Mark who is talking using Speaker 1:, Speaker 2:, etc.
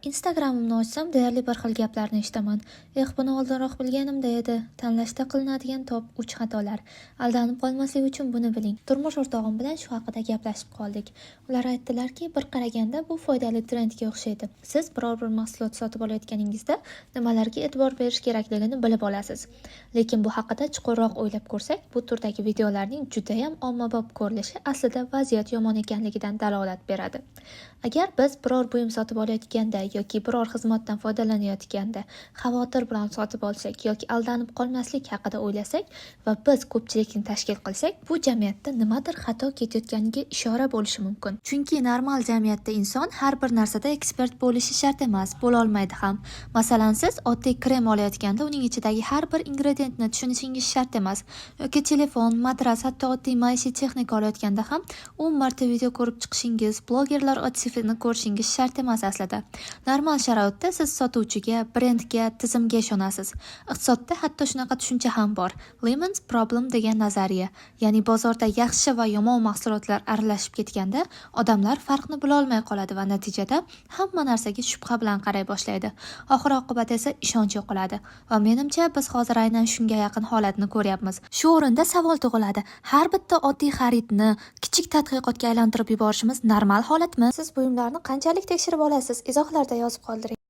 Speaker 1: Instagramimni ochsam deyarli bir xil gaplarni eshitaman. Buni oldinroq bilganimda edi. Tanlashda qilinadigan top 3 xatolar. Aldanib qolmaslik uchun buni biling. Turmush o'rtog'im bilan shu haqida gaplashib qoldik. Ular aytdilarki, bir qaraganda bu foydali trendga o'xshaydi. Siz biror bir mahsulot sotib olayotganingizda nimalarga e'tibor berish kerakligini bilib olasiz. Lekin bu haqida chuqurroq o'ylab ko'rsak, bu turdagi videolarning juda ham ommabop ko'rinishi aslida vaziyat yomon ekanligidan dalolat beradi. Agar biz biror buyum sotib olayotganda yoki biror xizmatdan foydalanayotganda xavotir bilan sotib olsak yoki aldanib qolmaslik haqida o'ylasak va biz ko'pchilikni tashkil qilsak, bu jamiyatda nimadir xato ketayotganiga ishora bo'lishi mumkin. Chunki normal jamiyatda inson har bir narsada ekspert bo'lishi shart emas, bo'la olmaydi ham. Masalan, siz oddiy krem olayotganda uning ichidagi har bir ingrediyentni tushunishingiz shart emas. Yoki telefon, matras, hatto oddiy maishiy texnika olayotganda ham 10 marta video ko'rib chiqishingiz, blogerlar otsifini ko'rishingiz shart emas aslida. Normal sharoitda siz sotuvchiga, brendga, tizimga ishonasiz. Iqtisodda hatto shunaqa tushuncha ham bor. Lemons problem degan nazariya. Ya'ni bozorda yaxshi va yomon mahsulotlar aralashib ketganda odamlar farqni bila olmay qoladi va natijada hamma narsaga shubha bilan qaray boshlaydi. Oxir-oqibat esa ishonch yo'qoladi. Va menimcha biz hozir aynan shunga yaqin holatni ko'ryapmiz. Shu o'rinda savol tug'iladi. Har bitta oddiy xaridni kichik tadqiqotga aylantirib yuborishimiz normal holatmi? Siz buyumlarni qanchalik tekshirib olasiz? Izohlarda yozib qoldiring.